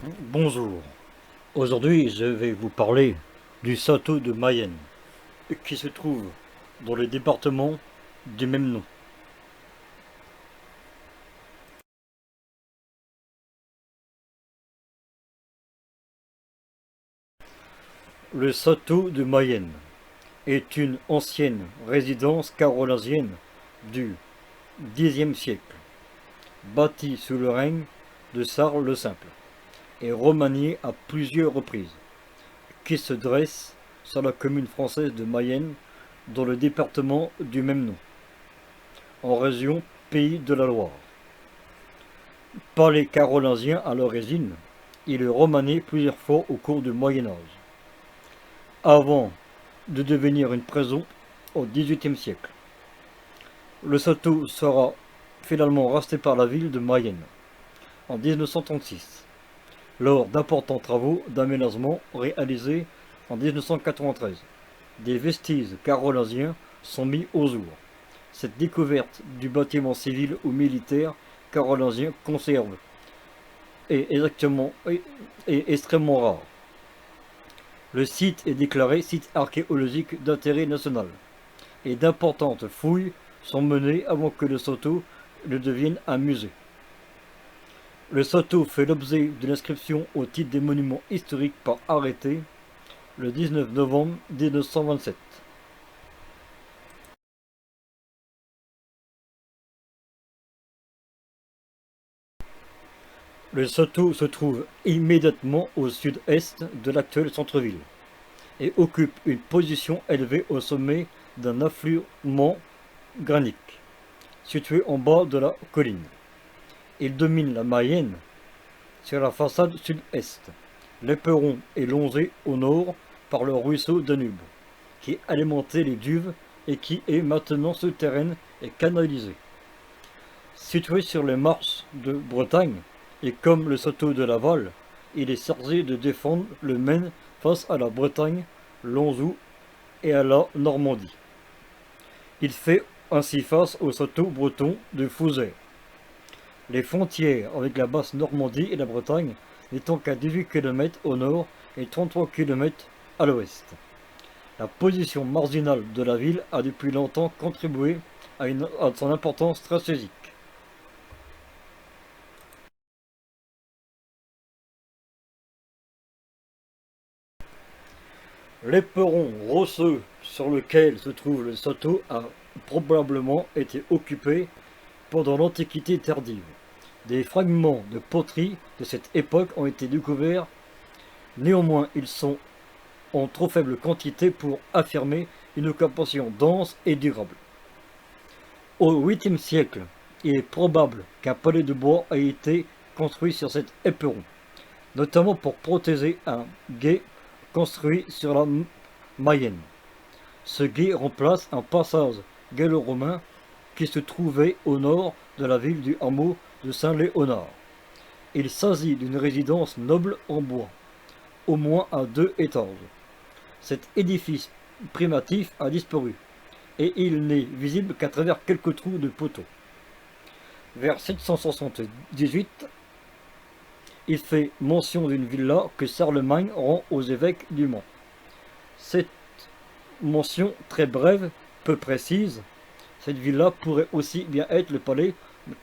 Bonjour, aujourd'hui je vais vous parler du château de Mayenne qui se trouve dans le département du même nom. Le château de Mayenne est une ancienne résidence carolingienne du Xe siècle, bâtie sous le règne de Charles le Simple et remaniée à plusieurs reprises, qui se dresse sur la commune française de Mayenne dans le département du même nom, en région Pays de la Loire. Palais carolingien à l'origine, il est remanié plusieurs fois au cours du Moyen Âge, avant de devenir une prison au XVIIIe siècle. Le château sera finalement racheté par la ville de Mayenne en 1936, lors d'importants travaux d'aménagement réalisés en 1993. Des vestiges carolingiens sont mis au jour. Cette découverte du bâtiment civil ou militaire carolingien conserve est extrêmement rare. Le site est déclaré site archéologique d'intérêt national et d'importantes fouilles sont menées avant que le château ne devienne un musée. Le château fait l'objet d'une inscription au titre des monuments historiques par arrêté le 19 novembre 1927. Le château se trouve immédiatement au sud-est de l'actuel centre-ville et occupe une position élevée au sommet d'un affluent granitique, situé en bas de la colline. Il domine la Mayenne sur la façade sud-est. L'éperon est longé au nord par le ruisseau Danube, qui alimentait les duves et qui est maintenant souterraine et canalisée. Situé sur les marches de Bretagne, et comme le château de Laval, il est chargé de défendre le Maine face à la Bretagne, l'Anjou et à la Normandie. Il fait ainsi face au château breton de Fougères. Les frontières avec la Basse-Normandie et la Bretagne n'étant qu'à 18 km au nord et 33 km à l'ouest. La position marginale de la ville a depuis longtemps contribué à son importance stratégique. L'éperon rocheux sur lequel se trouve le château a probablement été occupé pendant l'Antiquité tardive. Des fragments de poterie de cette époque ont été découverts, néanmoins ils sont en trop faible quantité pour affirmer une occupation dense et durable. Au 8e siècle, il est probable qu'un palais de bois ait été construit sur cet éperon, notamment pour protéger un gué construit sur la Mayenne. Ce gué remplace un passage gallo-romain qui se trouvait au nord de la ville du hameau de Saint-Léonard. Il s'agit d'une résidence noble en bois, au moins à 2 étages. Cet édifice primitif a disparu et il n'est visible qu'à travers quelques trous de poteaux. Vers 778, il fait mention d'une villa que Charlemagne rend aux évêques du Mans. Cette mention très brève, peu précise, cette villa pourrait aussi bien être le palais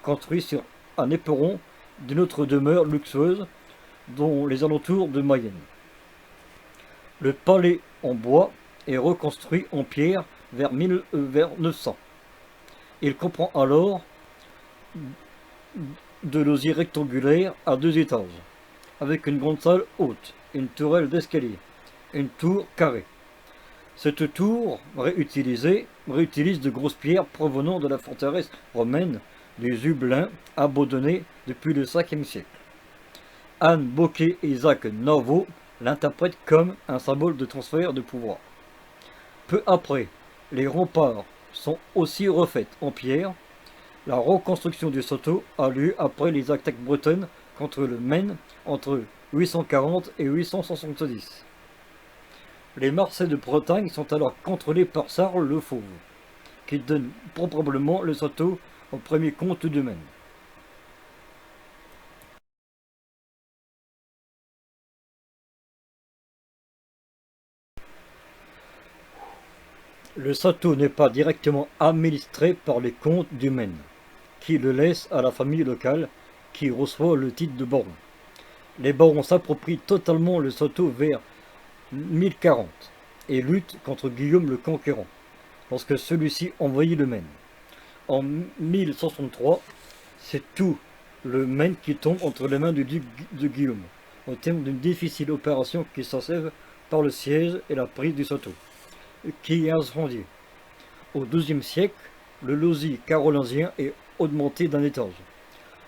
construit sur un éperon d'une autre demeure luxueuse dont les alentours de Mayenne. Le palais en bois est reconstruit en pierre vers 900. Il comprend alors de logis rectangulaires à 2 étages, avec une grande salle haute, une tourelle d'escalier, une tour carrée. Cette tour réutilise de grosses pierres provenant de la forteresse romaine du Zublin, abandonnée depuis le 5e siècle. Anne Bocquet et Isaac Norveau l'interprètent comme un symbole de transfert de pouvoir. Peu après, les remparts sont aussi refaits en pierre. La reconstruction du château a lieu après les attaques bretonnes contre le Maine entre 840 et 870. Les Marseillais de Bretagne sont alors contrôlés par Charles le Fauve, qui donne probablement le château au premier comte du Maine. Le château n'est pas directement administré par les comtes du Maine, qui le laissent à la famille locale, qui reçoit le titre de baron. Les barons s'approprient totalement le château vers 1040 et luttent contre Guillaume le Conquérant, lorsque celui-ci envahit le Maine. En 1063, c'est tout le Maine qui tombe entre les mains du duc de Guillaume, au terme d'une difficile opération qui s'achève par le siège et la prise du château, qui est incendié. Au XIIe siècle, le logis carolingien est augmenté d'un étage.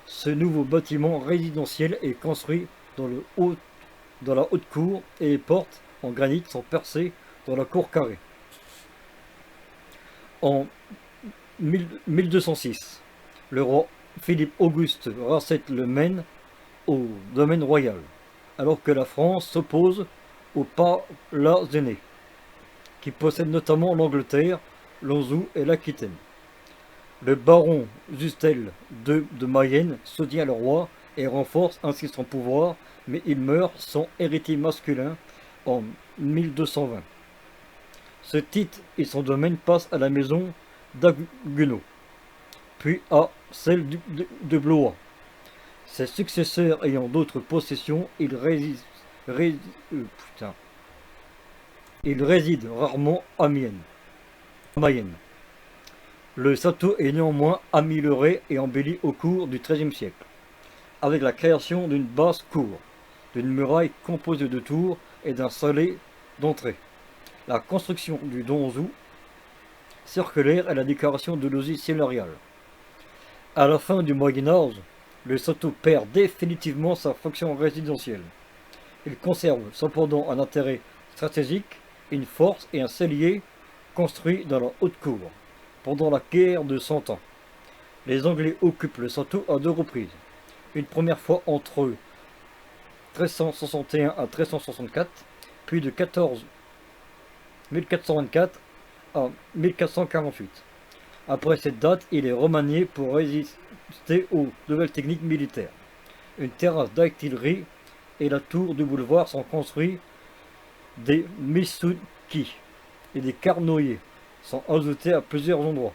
Ce nouveau bâtiment résidentiel est construit dans la haute cour et les portes en granit sont percées dans la cour carrée. En 1206, le roi Philippe Auguste rachète le Maine au domaine royal, alors que la France s'oppose aux Palazzo, qui possèdent notamment l'Angleterre, l'Anjou et l'Aquitaine. Le baron Justel II de Mayenne soutient le roi et renforce ainsi son pouvoir, mais il meurt sans héritier masculin en 1220. Ce titre et son domaine passent à la maison d'Haguenau, puis à celle de Blois. Ses successeurs ayant d'autres possessions, il réside rarement à Mayenne. Le château est néanmoins amélioré et embelli au cours du XIIIe siècle, avec la création d'une basse cour, d'une muraille composée de tours et d'un salet d'entrée, la construction du donjon circulaire et la décoration de logis seigneurial. À la fin du Moyen Âge, le château perd définitivement sa fonction résidentielle. Il conserve cependant un intérêt stratégique, une force et un cellier construits dans la haute cour. Pendant la guerre de 100 ans, les Anglais occupent le château à 2 reprises. Une première fois entre 1361 à 1364, puis de 1424 à 1448. Après cette date, il est remanié pour résister aux nouvelles techniques militaires. Une terrasse d'artillerie et la tour du boulevard sont construits. Des Mitsuki et des carnoyers sont ajoutés à plusieurs endroits.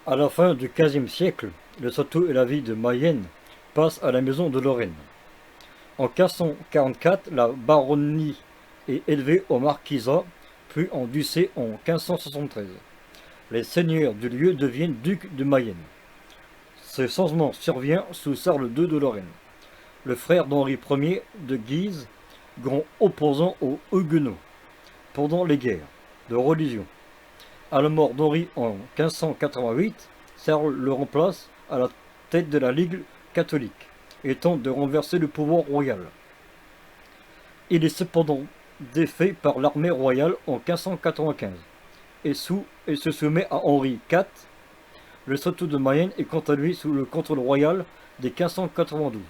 À la fin du XVe siècle, le château et la ville de Mayenne passent à la maison de Lorraine. En 1544, la baronnie est élevée au marquisat, puis en duché en 1573. Les seigneurs du lieu deviennent ducs de Mayenne. Ce changement survient sous Charles II de Lorraine, le frère d'Henri Ier de Guise, grand opposant aux Huguenots pendant les guerres de religion. À la mort d'Henri en 1588, Charles le remplace à la tête de la Ligue catholique et tente de renverser le pouvoir royal. Il est cependant défait par l'armée royale en 1595 et se soumet à Henri IV. Le château de Mayenne est quant à lui sous le contrôle royal dès 1592.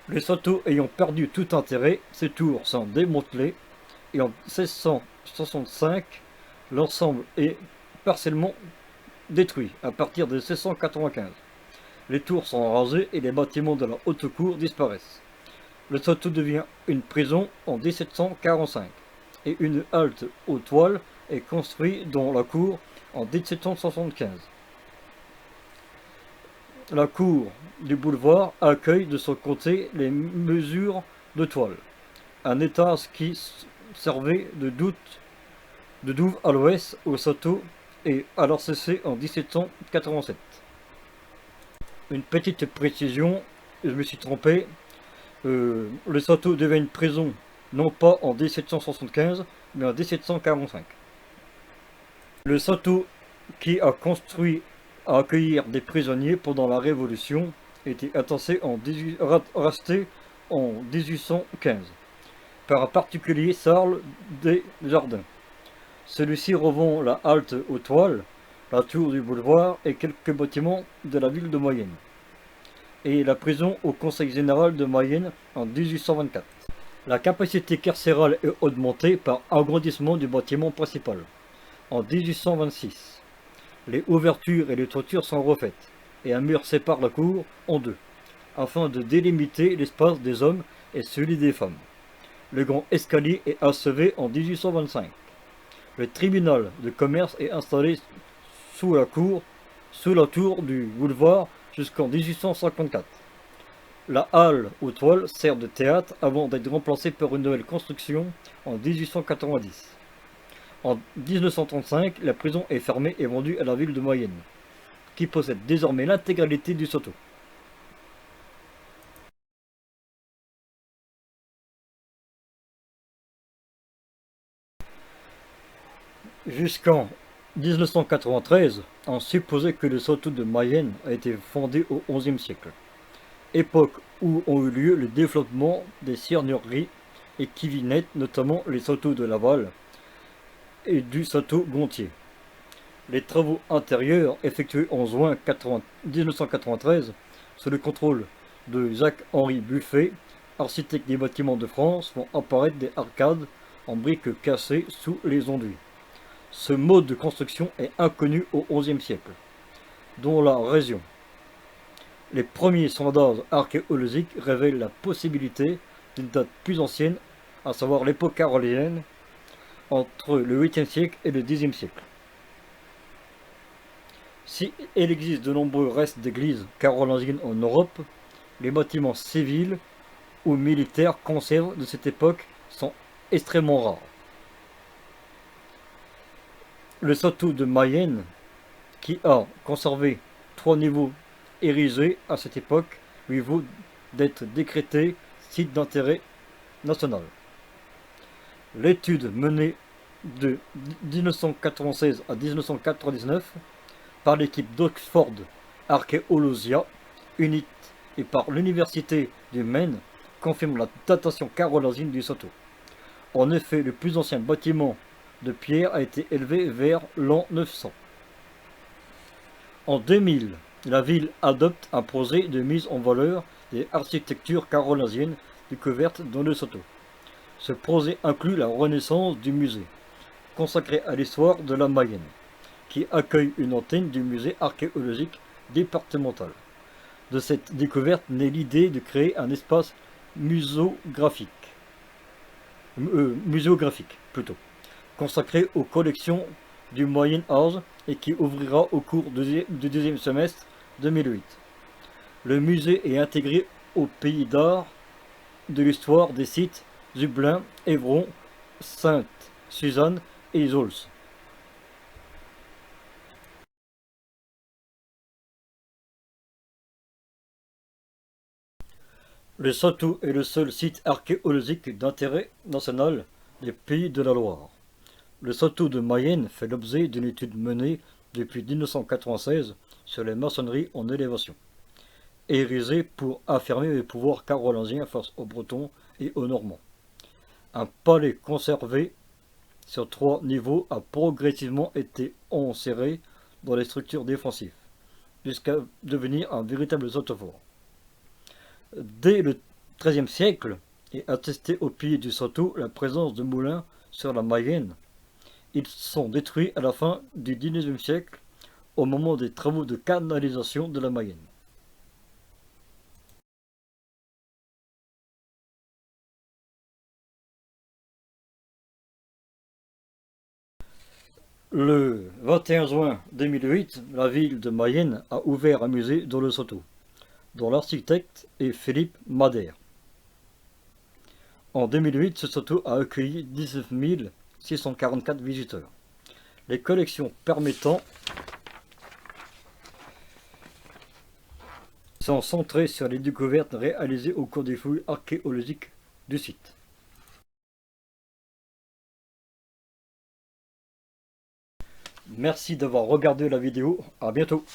Le château ayant perdu tout intérêt, ses tours sont démantelées et en 1665, l'ensemble est partiellement détruit à partir de 1695. Les tours sont rasées et les bâtiments de la haute cour disparaissent. Le château devient une prison en 1745 et une halte aux toiles est construite dans la cour en 1775. La cour du boulevard accueille de son côté les mesures de toile, un étage qui servait de douve à l'ouest au château et alors cessé en 1787. Une petite précision, je me suis trompé, le château devient une prison non pas en 1775 mais en 1745. Le château qui a construit à accueillir des prisonniers pendant la Révolution était racheté en 1815 par un particulier Charles Desjardins. Celui-ci revend la halte aux toiles, la tour du boulevard et quelques bâtiments de la ville de Mayenne, et la prison au Conseil général de Mayenne en 1824. La capacité carcérale est augmentée par agrandissement du bâtiment principal. En 1826, les ouvertures et les toitures sont refaites, et un mur sépare la cour en deux. afin de délimiter l'espace des hommes et celui des femmes. Le grand escalier est achevé en 1825. Le tribunal de commerce est installé sous la tour du boulevard jusqu'en 1854. La halle aux toiles sert de théâtre avant d'être remplacée par une nouvelle construction en 1890. En 1935, la prison est fermée et vendue à la ville de Mayenne, qui possède désormais l'intégralité du château. Jusqu'en 1993, on supposait que le château de Mayenne a été fondé au XIe siècle, époque où ont eu lieu le développement des seigneuries et qui vignettent, notamment les châteaux de Laval et du château Gontier. Les travaux intérieurs effectués en juin 1993 sous le contrôle de Jacques-Henri Buffet, architecte des bâtiments de France, font apparaître des arcades en briques cassées sous les enduits. Ce mode de construction est inconnu au XIe siècle, dans la région. Les premiers sondages archéologiques révèlent la possibilité d'une date plus ancienne, à savoir l'époque carolingienne, entre le 8e siècle et le 10e siècle. Si il existe de nombreux restes d'églises carolingiennes en Europe, les bâtiments civils ou militaires conservés de cette époque sont extrêmement rares. Le château de Mayenne, qui a conservé 3 niveaux érigés à cette époque, lui vaut d'être décrété site d'intérêt national. L'étude menée de 1996 à 1999 par l'équipe d'Oxford Archaeologia Unit et par l'université du Maine confirme la datation carolingienne du château. En effet, le plus ancien bâtiment de pierre a été élevé vers l'an 900. En 2000, la ville adopte un projet de mise en valeur des architectures carolingiennes découvertes dans le château. Ce projet inclut la renaissance du musée, consacré à l'histoire de la Mayenne, qui accueille une antenne du musée archéologique départemental. De cette découverte naît l'idée de créer un espace muséographique, consacré aux collections du Moyen Âge et qui ouvrira au cours du deuxième semestre 2008. Le musée est intégré au pays d'art de l'histoire des sites Zublin, Évron, Sainte-Suzanne et Isols. Le château est le seul site archéologique d'intérêt national des Pays de la Loire. Le château de Mayenne fait l'objet d'une étude menée depuis 1996 sur les maçonneries en élévation, érigées pour affirmer le pouvoir carolingien face aux Bretons et aux Normands. Un palais conservé sur 3 niveaux a progressivement été enserré dans les structures défensives, jusqu'à devenir un véritable château fort. Dès le XIIIe siècle est attestée au pied du château la présence de moulins sur la Mayenne. Ils sont détruits à la fin du XIXe siècle, au moment des travaux de canalisation de la Mayenne. Le 21 juin 2008, la ville de Mayenne a ouvert un musée dans le château, dont l'architecte est Philippe Madère. En 2008, ce château a accueilli 19 644 visiteurs. Les collections permettant sont centrées sur les découvertes réalisées au cours des fouilles archéologiques du site. Merci d'avoir regardé la vidéo, à bientôt.